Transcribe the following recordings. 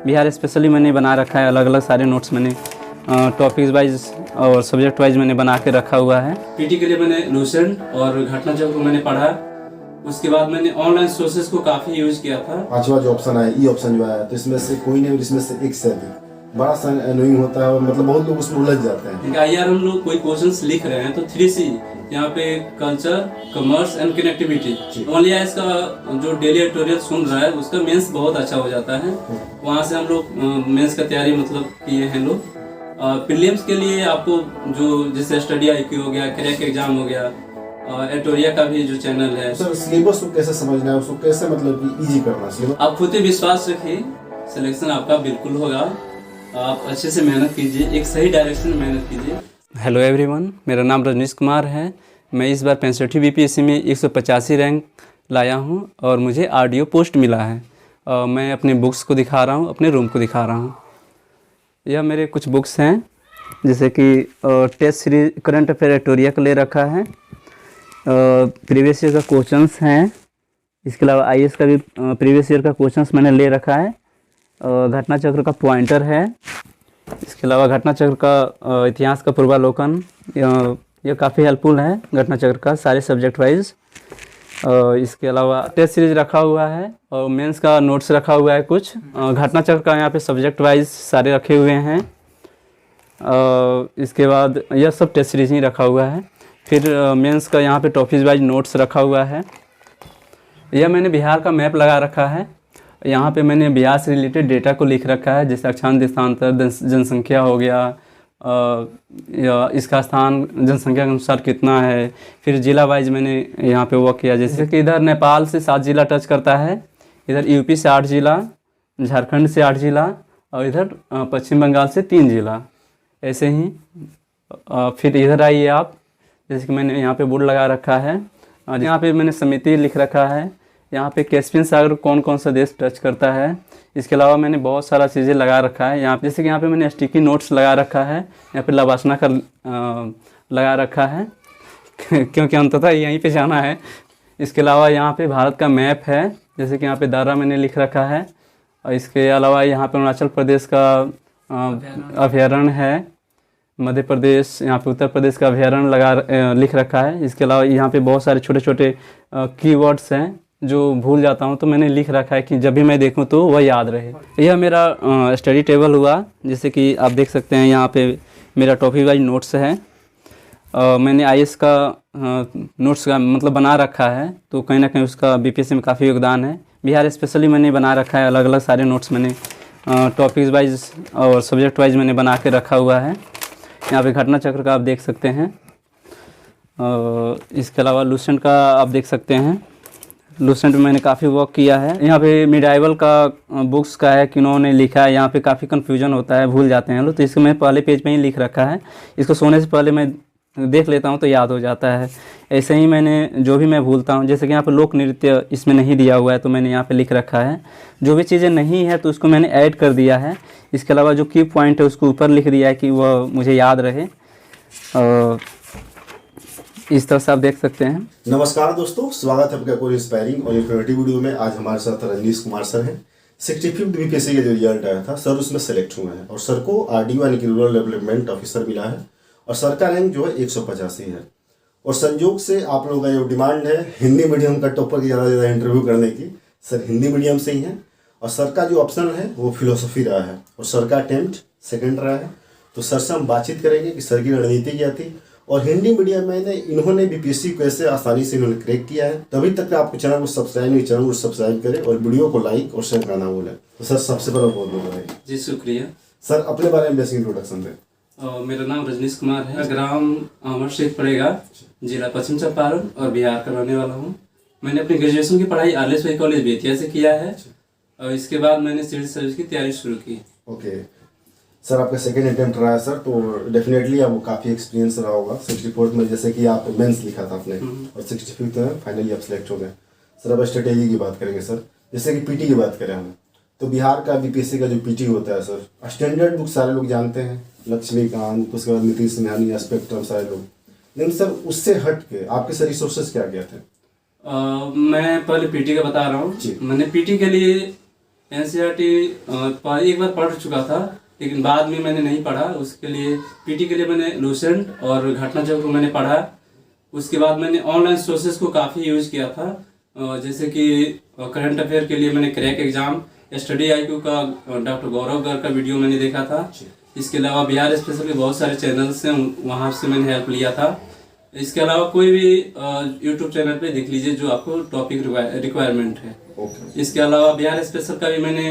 Bihar specially मैंने बना रखा है। अलग अलग सारे नोट्स मैंने टॉपिक्स वाइज और सब्जेक्ट वाइज मैंने बना के रखा हुआ है। पीटी के लिए मैंने लूसेंट और घटना चक्र को मैंने पढ़ा। उसके बाद मैंने ऑनलाइन सोर्सेज को काफ़ी यूज किया था। पांचवा जो ऑप्शन है ई ऑप्शन जो है, तो इसमें से कोई नहीं और इसमें से एक से अधिक बड़ा सा एनोइंग होता है, मतलब बहुत लोग उसमें उलझ जाते हैं। यार हम लोग कोई क्वेश्चंस लिख रहे हैं तो 3C यहाँ पे culture, commerce and connectivity only है। इसका जो डेली एडिटोरियल सुन रहा है उसका मेंस बहुत अच्छा हो जाता है। वहाँ से हम लोग मेंस का तैयारी मतलब किए हैं लोग। प्रीलिम्स के लिए आपको जो जैसे स्टडी IQ हो गया, क्रैक एग्जाम हो गया, एडिटोरिया का भी जो चैनल है। सर सिलेबस को कैसे समझना है, उसको कैसे मतलब कि इजी करना है? आप खुद ही विश्वास रखिए, सिलेक्शन आपका बिल्कुल होगा। आप अच्छे से मेहनत कीजिए, एक सही डायरेक्शन में मेहनत कीजिए। हेलो एवरीवन, मेरा नाम रजनीश कुमार है। मैं इस बार 65 BPSC में 185 रैंक लाया हूं और मुझे RDO पोस्ट मिला है। मैं अपने बुक्स को दिखा रहा हूं, अपने रूम को दिखा रहा हूं। यह मेरे कुछ बुक्स हैं, जैसे कि टेस्ट सीरीज करंट अफेयर एडिटोरिया का ले रखा है, प्रीवियस ईयर का क्वेश्चंस हैं। इसके अलावा IAS का भी प्रीवियस ईयर का क्वेश्चंस मैंने ले रखा है। घटना चक्र का पॉइंटर है। इसके अलावा घटना चक्र का इतिहास का पूर्वालोकन, यह काफ़ी हेल्पफुल है घटना चक्र का सारे सब्जेक्ट वाइज। इसके अलावा टेस्ट सीरीज रखा हुआ है और मेंस का नोट्स रखा हुआ है कुछ। घटना चक्र का यहाँ पे सब्जेक्ट वाइज सारे रखे हुए हैं। इसके बाद यह सब टेस्ट सीरीज ही रखा हुआ है। फिर मेंस का यहाँ पे टॉपिक वाइज नोट्स रखा हुआ है। यह मैंने बिहार का मैप लगा रखा है। यहाँ पे मैंने बिहार से रिलेटेड डेटा को लिख रखा है, जैसे अक्षांश देशांतर, जनसंख्या हो गया, या इसका स्थान जनसंख्या के अनुसार कितना है। फिर जिला वाइज मैंने यहाँ पे वर्क किया, जैसे कि इधर नेपाल से 7 जिला टच करता है, इधर यूपी से 8 जिला, झारखंड से 8 जिला और इधर पश्चिम बंगाल से 3 जिला। ऐसे ही फिर इधर आइए आप, जैसे कि मैंने यहाँ पे बोर्ड लगा रखा है और यहाँ पे मैंने समिति लिख रखा है। यहाँ पे कैस्पियन सागर कौन कौन सा देश टच करता है। इसके अलावा मैंने बहुत सारा चीज़ें लगा रखा है यहाँ पे, जैसे कि यहाँ पे मैंने स्टिकी नोट्स लगा रखा है। यहाँ पे लवासना का लगा रखा है क्योंकि अंततः यहीं पे जाना है। इसके अलावा यहाँ पे भारत का मैप है, जैसे कि यहाँ पे दायरा मैंने लिख रखा है। और इसके अलावा यहाँ पे अरुणाचल प्रदेश का अभ्यारण्य है, मध्य प्रदेश, यहाँ पे उत्तर प्रदेश का अभ्यारण्य लिख रखा है। इसके अलावा यहाँ पे बहुत सारे छोटे छोटे कीवर्ड्स हैं जो भूल जाता हूँ, तो मैंने लिख रखा है कि जब भी मैं देखूँ तो वह याद रहे। यह मेरा स्टडी टेबल हुआ, जैसे कि आप देख सकते हैं यहाँ पे मेरा टॉपिक वाइज नोट्स है। मैंने IAS का नोट्स का मतलब बना रखा है, तो कहीं ना कहीं उसका BPSC में काफ़ी योगदान है। बिहार स्पेशली मैंने बना रखा है। अलग अलग सारे नोट्स मैंने टॉपिक्स वाइज और सब्जेक्ट वाइज मैंने बना के रखा हुआ है। यहाँ पे घटना चक्र का आप देख सकते हैं। इसके अलावा लूसेंट का आप देख सकते हैं। लूसेंट में मैंने काफ़ी वर्क किया है। यहाँ पे मिडाइवल का बुक्स का है, किन्होंने लिखा है। यहाँ पे काफ़ी कन्फ्यूजन होता है, भूल जाते हैं लोग, तो इसको मैं पहले पेज पे ही लिख रखा है। इसको सोने से पहले मैं देख लेता हूँ तो याद हो जाता है। ऐसे ही मैंने जो भी मैं भूलता हूँ, जैसे कि यहाँ पे लोक नृत्य इसमें नहीं दिया हुआ है तो मैंने यहाँ पे लिख रखा है। जो भी चीज़ें नहीं है तो उसको मैंने ऐड कर दिया है। इसके अलावा जो की पॉइंट है उसको ऊपर लिख दिया है कि वह मुझे याद रहे। इस तरह से आप देख सकते हैं। नमस्कार दोस्तों, स्वागत है आपका कोई इंस्पायरिंग और इन्फॉर्मेटिव वीडियो में। आज हमारे साथ रजनीश कुमार सर हैं। 65 BPSC का जो रिजल्ट आया था सर, उसमें सेलेक्ट हुए हैं और सर को RDO यानी कि रूरल डेवलपमेंट ऑफिसर मिला है और सर का रैंक जो है 185 है। और संयोग से आप लोगों का जो डिमांड है हिंदी मीडियम का टॉपर की ज़्यादा इंटरव्यू करने की, सर हिंदी मीडियम से ही है और सर का जो ऑप्शन है वो फिलोसफी रहा है और सर का अटेम्प्ट सेकेंड रहा है। तो सर से हम बातचीत करेंगे कि सर की रणनीति क्या थी और हिंदी मीडियम में इन्होंने BPSC को कैसे आसानी से इन्होंने क्रैक किया है। तभी तक आपको चैनल को सब्सक्राइब करें और वीडियो को लाइक और शेयर करना भूलें। तो सर सबसे पहले बहुत बहुत बधाई। जी शुक्रिया। सर अपने बारे में बेसिक इंट्रोडक्शन दें। मेरा नाम रजनीश कुमार है। ग्राम अमरशेख पड़ेगा, जिला पश्चिम चंपारण और बिहार का रहने वाला हूँ। मैंने अपनी ग्रेजुएशन की पढ़ाई RLS कॉलेज बेतिया से किया है और इसके बाद मैंने सिविल सर्विस की तैयारी शुरू की। ओके सर, आपका सेकंड अटेम्प्ट रहा है सर, तो डेफिनेटली आपको काफ़ी एक्सपीरियंस रहा होगा। 64 में जैसे कि आप मेंस लिखा था आपने और 65 में फाइनली आप सिलेक्ट हो गए। सर अब स्ट्रेटेजी की बात करेंगे सर, जैसे कि PT की बात करें हम, तो बिहार का BPSC का जो PT होता है सर, स्टैंडर्ड बुक सारे लोग जानते हैं, लक्ष्मीकांत, उसके बाद नीतीश निहानी, स्पेक्ट्रम, सारे लोग। लेकिन सर उससे हट के आपके सर रिसोर्सेज क्या क्या थे? मैं पहले PT का बता रहा हूँ। मैंने PT के लिए एनसीईआरटी एक बार पढ़ चुका था, लेकिन बाद में मैंने नहीं पढ़ा। उसके लिए पीटी के लिए मैंने लूसेंट और घटना चक्र को मैंने पढ़ा। उसके बाद मैंने ऑनलाइन सोर्सेज को काफ़ी यूज किया था, जैसे कि करंट अफेयर के लिए मैंने क्रैक एग्जाम, स्टडी IQ का डॉक्टर गौरव गर्ग का वीडियो मैंने देखा था। इसके अलावा बिहार स्पेशल के बहुत सारे चैनल्स हैं, वहाँ से मैंने हेल्प लिया था। इसके अलावा कोई भी यूट्यूब चैनल पे देख लीजिए जो आपको टॉपिक रिक्वायरमेंट है। इसके अलावा बिहार स्पेशल का भी मैंने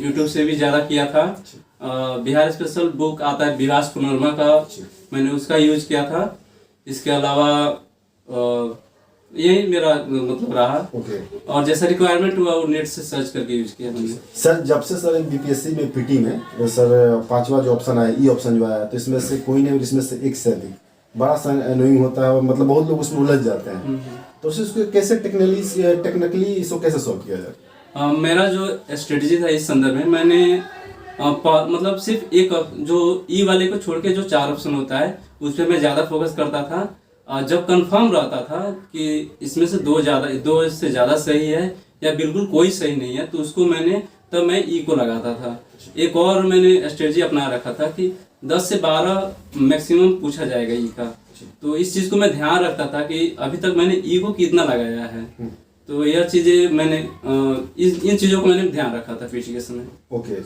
यूट्यूब से भी ज़्यादा किया था। बिहार स्पेशल बुक आता है विवास पुनर्मा का, मैंने उसका यूज किया था। इसके अलावा यही मेरा मतलब रहा। और जैसा रिक्वायरमेंट हुआ वो नेट से सर्च करके यूज किया मैंने। सर जब से सर बीपीएससी में पीटी में सर 5वां जो ऑप्शन आया, ई ऑप्शन जो आया, तो इसमें से कोई नहीं, इसमें से एक से अधिक बड़ा सा एनोइंग होता है, मतलब बहुत लोग उसमें उलझ जाते हैं। तो उसको कैसे टेक्निकली इसको कैसे सॉल्व किया जाए? मेरा जो स्ट्रेटजी था इस संदर्भ में, मैंने मतलब सिर्फ एक जो ई वाले को छोड़ के जो 4 ऑप्शन होता है उस पर मैं ज़्यादा फोकस करता था। जब कंफर्म रहता था कि इसमें से दो से ज़्यादा सही है या बिल्कुल कोई सही नहीं है, तो उसको तब मैं ई को लगाता था। एक और मैंने स्ट्रेटजी अपना रखा था कि 10 से 12 मैक्सिमम पूछा जाएगा ई का, तो इस चीज़ को मैं ध्यान रखता था कि अभी तक मैंने ई को कितना लगाया है। तो यह चीज़ें मैंने इन चीज़ों को मैंने ध्यान रखा था पीटी के समय। ओके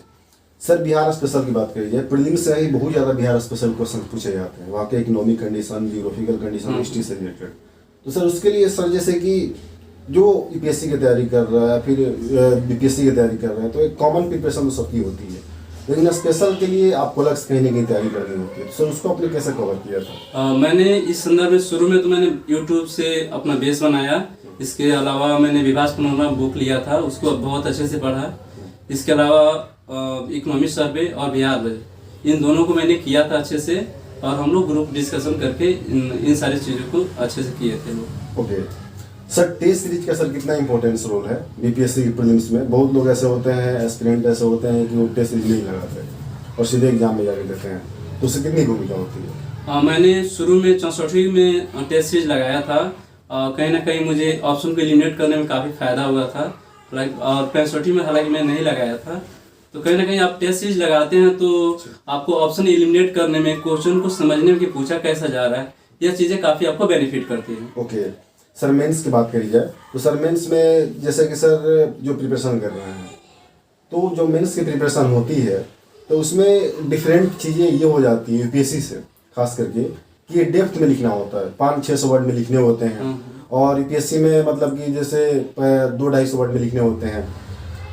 सर, बिहार स्पेशल की बात करी जाए, प्रीलिम्स से ही बहुत ज़्यादा बिहार स्पेशल क्वेश्चन पूछे जाते हैं, वहाँ के economic condition, geographical condition, history से रिलेटेड। तो सर उसके लिए सर जैसे कि जो यूपीएससी की तैयारी कर रहा है, फिर बीपीएससी की तैयारी कर रहा है, तो एक कॉमन प्रिपरेशन तो सबकी होती है, लेकिन स्पेशल के लिए आपको अलग से कहीं ना कहीं तैयारी करनी होती है। तो सर उसको आपने कैसे कवर किया था? मैंने इस संदर्भ में शुरू में तो मैंने यूट्यूब से अपना बेस बनाया। इसके अलावा मैंने विभास पुनर्मा बुक लिया था, उसको बहुत अच्छे से पढ़ा। इसके अलावा इकोनॉमिक सर्वे और बिहार इन दोनों को मैंने किया था अच्छे से, और हम लोग ग्रुप डिस्कशन करके इन सारी चीज़ों को अच्छे से किए थे लोग। ओके सर, टेस्ट सीरीज का सर कितना इंपॉर्टेंस रोल है बीपीएससी की प्रीलिम्स में? बहुत लोग ऐसे होते हैं, एस्पिरेंट ऐसे होते हैं कि वो टेस्ट सीरीज नहीं लगाते और सीधे एग्जाम में जाके देते हैं, तो उससे कितनी भूमिका होती है? मैंने शुरू में 64वीं में टेस्ट सीरीज लगाया था। कहीं ना कहीं मुझे ऑप्शन को एलिमिनेट करने में काफ़ी फायदा हुआ था। और 65 में हालांकि मैं नहीं लगाया था। तो कहीं ना कहीं आप टेस्ट सीरीज लगाते हैं तो आपको ऑप्शन एलिमिनेट करने में, क्वेश्चन को समझने में कि पूछा कैसा जा रहा है, यह चीज़ें काफ़ी आपको बेनिफिट करती हैं। ओके सर, मेंस की बात करी जाए तो सर मेंस में जैसे कि सर जो प्रिपरेशन कर रहे हैं, तो जो मेंस की प्रिपरेशन होती है तो उसमें डिफरेंट चीज़ें ये हो जाती है यूपीएससी से खास करके कि ये डेप्थ में लिखना होता है, 500-600 वर्ड में लिखने होते हैं, और यूपीएससी में मतलब कि जैसे 200-250 वर्ड में लिखने होते हैं।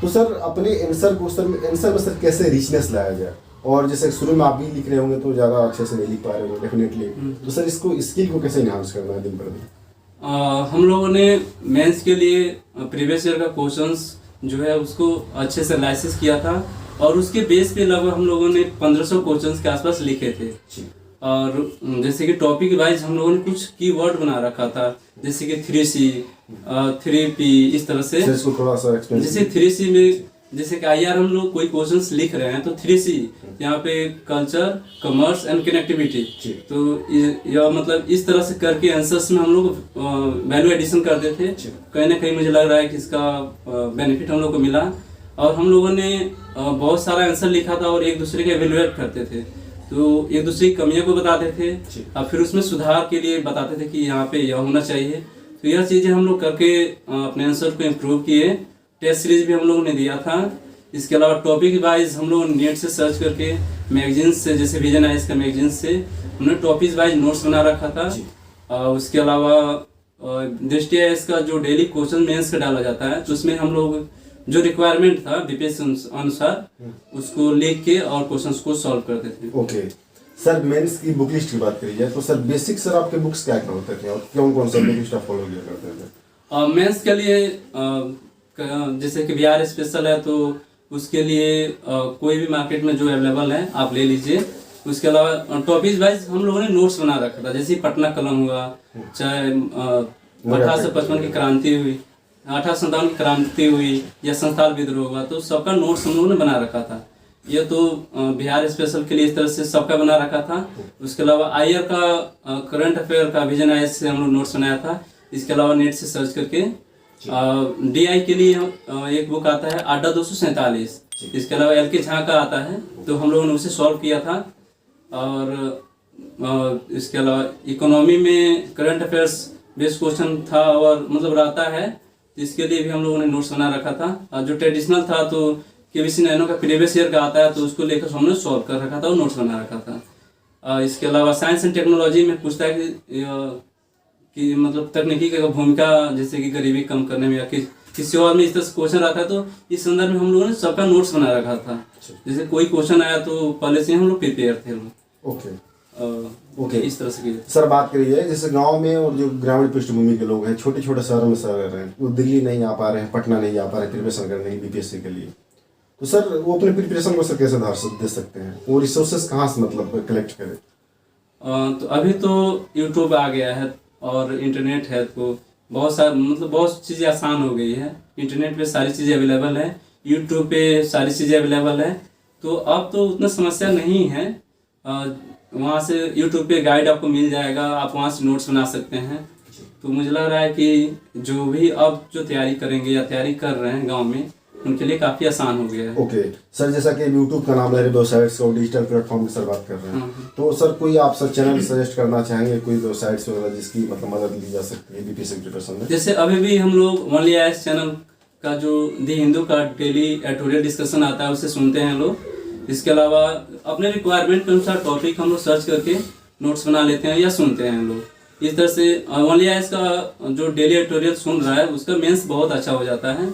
तो सर अपने आंसर में सर कैसे रिचनेस लाया जाए? और जैसे शुरू में आप भी लिख रहे होंगे तो ज़्यादा अच्छे से नहीं लिख पा रहे होंगे डेफिनेटली, तो सर इसको स्किल को कैसे इन्हांस करना है दिन पर दिन? हम लोगों ने मेंस के लिए प्रीवियस ईयर का क्वेश्चंस जो है उसको अच्छे से एनालिसिस किया था, और उसके बेस पे लगभग हम लोगों ने 1500 क्वेश्चंस के आसपास लिखे थे। और जैसे कि टॉपिक वाइज हम लोगों ने कुछ कीवर्ड बना रखा था, जैसे कि 3C 3P, इस तरह से। इसको थोड़ा सा एक्सप्लेन। जैसे 3C में जैसे कि IR हम लोग कोई क्वेश्चंस लिख रहे हैं तो 3C यहाँ पे कल्चर, कॉमर्स एंड कनेक्टिविटी, तो यह मतलब इस तरह से करके आंसर्स में हम लोग वैल्यू एडिशन करते थे। कहीं ना कहीं मुझे लग रहा है कि इसका बेनिफिट हम लोग को मिला, और हम लोगों ने बहुत सारा आंसर लिखा था और एक दूसरे के एवेलुएट करते थे, तो एक दूसरे की कमियों को बताते थे और फिर उसमें सुधार के लिए बताते थे कि यहाँ पे यह होना चाहिए। तो यह चीज़ें हम लोग करके अपने आंसर को इम्प्रूव किए। टेस्ट सीरीज भी हम लोगों ने दिया था। इसके अलावा टॉपिक वाइज हम लोग नेट से सर्च करके मैगजीन्स से, जैसे विजन आइज का मैगजीन से हमने टॉपिक वाइज नोट्स बना रखा था। उसके अलावा दृष्टि आइज का जो डेली क्वेश्चन मेंस का डाला जाता है, तो उसमें हम लोग जो रिक्वायरमेंट था बीपीएससी अनुसार उसको लिख के और क्वेश्चंस को सॉल्व करते थे। ओके सर, मेंस की बुक लिस्ट की बात करी जाए तो सर बेसिक सर आपके बुक्स क्या क्या होते थे और कौन कौन सा बुक लिस्ट आप फॉलो किया करते थे? मेंस के लिए जैसे कि बिहार स्पेशल है तो उसके लिए कोई भी मार्केट में जो अवेलेबल है आप ले लीजिए। उसके अलावा टॉपिक वाइज हम लोगों ने नोट्स बना रखा था, जैसे पटना कलम हुआ, चाहे 1855 की क्रांति हुई, 1857 की क्रांति हुई, या संथाल विद्रोह हुआ, तो सबका नोट्स हम लोगों ने बना रखा था। यह तो बिहार स्पेशल के लिए इस तरह से सबका बना रखा था। उसके अलावा IR का करंट अफेयर का विजन आइज से हम लोग नोट्स बनाया था। इसके अलावा नेट से सर्च करके DI के लिए एक बुक आता है अड्डा 247। इसके अलावा LK झा का आता है, तो हम लोगों ने उसे सॉल्व किया था। और इसके अलावा इकोनॉमी में करंट अफेयर्स बेस्ड क्वेश्चन था और मतलब रहता है, इसके लिए भी हम लोगों ने नोट्स बना रखा था। और जो ट्रेडिशनल था तो KBC नैनो का प्रीवियस ईयर का आता है, तो उसको लेकर हमने सॉल्व कर रखा था और नोट्स बना रखा था। इसके अलावा साइंस एंड टेक्नोलॉजी में पूछता है कि मतलब तकनीकी की भूमिका, जैसे कि गरीबी कम करने में या किसी और में इस तरह से क्वेश्चन आता है, तो इस संदर्भ में हम लोगों ने सबका नोट्स बना रखा था। जैसे कोई क्वेश्चन आया तो पहले से हम लोग प्रिपेयर थे। ओके, इस तरह से सर बात करिए जैसे गांव में और जो ग्रामीण पृष्ठभूमि के लोग हैं, छोटे छोटे शहरों में सर रह रहे हैं, वो दिल्ली नहीं आ पा रहे हैं, पटना नहीं आ पा रहे हैं प्रिपरेशन करने के BPSC के लिए, तो सर वो अपने प्रिपरेशन को सर कैसे दे सकते हैं? वो रिसोर्सेज कहाँ से मतलब कलेक्ट करें? तो अभी तो यूट्यूब आ गया है और इंटरनेट है, तो बहुत सारे मतलब बहुत चीज़ें आसान हो गई है। इंटरनेट पे सारी चीज़ें अवेलेबल है, यूट्यूब पे सारी चीज़ें अवेलेबल है, तो अब तो उतना समस्या नहीं है। वहाँ से यूट्यूब पे गाइड आपको मिल जाएगा, आप वहाँ से नोट्स बना सकते हैं। तो मुझे लग रहा है कि जो भी अब जो तैयारी करेंगे या तैयारी कर रहे हैं गांव में, उनके लिए काफ़ी आसान हो गया है। ओके सर, जैसा कि यूट्यूब का नाम ले रहे वेबसाइट्स और डिजिटल प्लेटफॉर्म की सर बात कर रहे हैं, तो सर कोई आप सर चैनल सजेस्ट करना चाहेंगे, कोई वेबसाइट्स वगैरह जिसकी मतलब मदद ली जा सकती है BPSC प्रिपरेशन में? जैसे अभी भी हम लोग ओनली IAS चैनल का जो दी हिंदू का डेली एडिटोरियल डिस्कशन आता है, उसे सुनते हैं लोग। इसके अलावा अपने रिक्वायरमेंट के अनुसार टॉपिक हम लोग सर्च करके नोट्स बना लेते हैं या सुनते हैं लोग। इस तरह से ओनली IAS का जो डेली एडिटोरियल सुन रहा है, उसका मेंस बहुत अच्छा हो जाता है।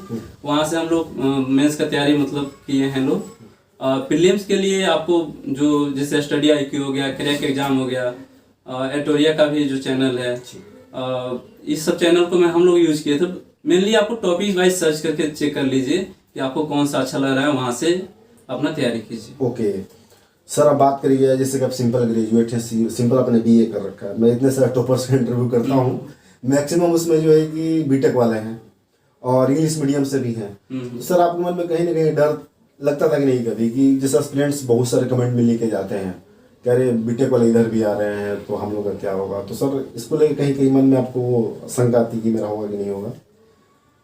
वहाँ से हम लोग मेंस का तैयारी मतलब किए हैं लोग। प्रीलिम्स के लिए आपको जो जैसे स्टडी IQ हो गया, क्रैक एग्जाम हो गया, एडिटोरिया का भी जो चैनल है, इस सब चैनल को हम लोग यूज किए थे। मेनली आपको टॉपिक वाइज सर्च करके चेक कर लीजिए कि आपको कौन सा अच्छा लग रहा है, वहाँ से अपना तैयारी कीजिए। ओके सर, अब बात करिए जैसे कि आप सिंपल ग्रेजुएट हैं, सिंपल आपने BA कर रखा है। मैं इतने सारे टॉपर्स का इंटरव्यू करता हूँ, मैक्सिमम उसमें जो है कि B.Tech वाले हैं और इंग्लिश मीडियम से भी हैं। तो सर आपके मन में कहीं ना कहीं डर लगता था कि नहीं कभी, कि जैसे स्टूडेंट्स बहुत सारे कमेंट में लेके जाते हैं, कह रहे B.Tech वाले इधर भी आ रहे हैं, तो हम लोग का क्या होगा? तो सर इसको लेकर कहीं कहीं मन में आपको वो शंका आती कि मेरा होगा कि नहीं होगा?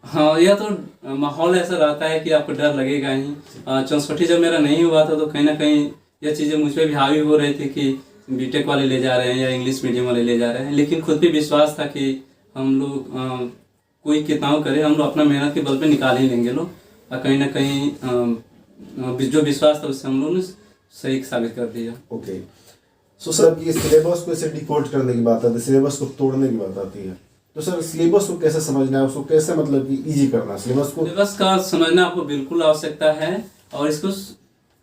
हाँ, यह तो माहौल ऐसा रहता है कि आपको डर लगेगा ही। 64 जब मेरा नहीं हुआ था, तो कहीं ना कहीं यह चीज़ें मुझ पर भी हावी हो रही थी कि B.Tech वाले ले जा रहे हैं या इंग्लिश मीडियम वाले ले जा रहे हैं। लेकिन खुद पे विश्वास था कि हम लोग कोई कितना करे, हम लोग अपना मेहनत के बल पे निकाल ही लेंगे लोग। और कहीं ना कहीं जो विश्वास था उससे हम लोगों ने सही साबित कर दिया। ओके, सो सर ये सिलेबस को ऐसे डिकोड करने की बात आती है, सिलेबस को तोड़ने की बात आती है, तो सर सिलेबस को कैसे समझना है, उसको कैसे मतलब कि इजी करना है सिलेबस का समझना आपको बिल्कुल आवश्यकता है। और इसको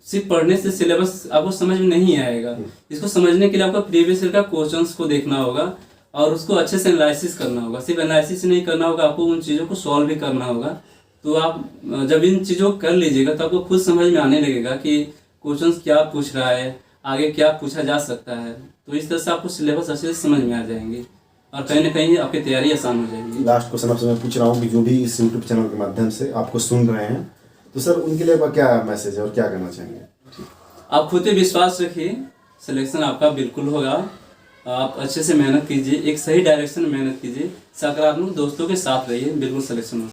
सिर्फ पढ़ने से सिलेबस आपको समझ में नहीं आएगा। इसको समझने के लिए आपको प्रीवियस ईयर का क्वेश्चंस को देखना होगा और उसको अच्छे से एनालिसिस करना होगा। सिर्फ एनालिसिस नहीं करना होगा, आपको उन चीज़ों को सॉल्व भी करना होगा। तो आप जब इन चीज़ों को कर लीजिएगा तो आपको खुद समझ में आने लगेगा कि क्वेश्चंस क्या पूछ रहा है, आगे क्या पूछा जा सकता है। तो इस तरह से आपको सिलेबस अच्छे से समझ में आ जाएंगे और कहीं ना कहीं आपकी तैयारी आसान हो जाएगी। लास्ट क्वेश्चन आपसे मैं पूछ रहा हूँ कि जो भी इस यूट्यूब चैनल के माध्यम से आपको सुन रहे हैं, तो सर उनके लिए क्या मैसेज है और क्या कहना चाहेंगे? आप खुद पे विश्वास रखिए, सिलेक्शन आपका बिल्कुल होगा। आप अच्छे से मेहनत कीजिए, एक सही डायरेक्शन में मेहनत कीजिए, सकारात्मक दोस्तों के साथ रहिए, बिल्कुल सिलेक्शन होगा।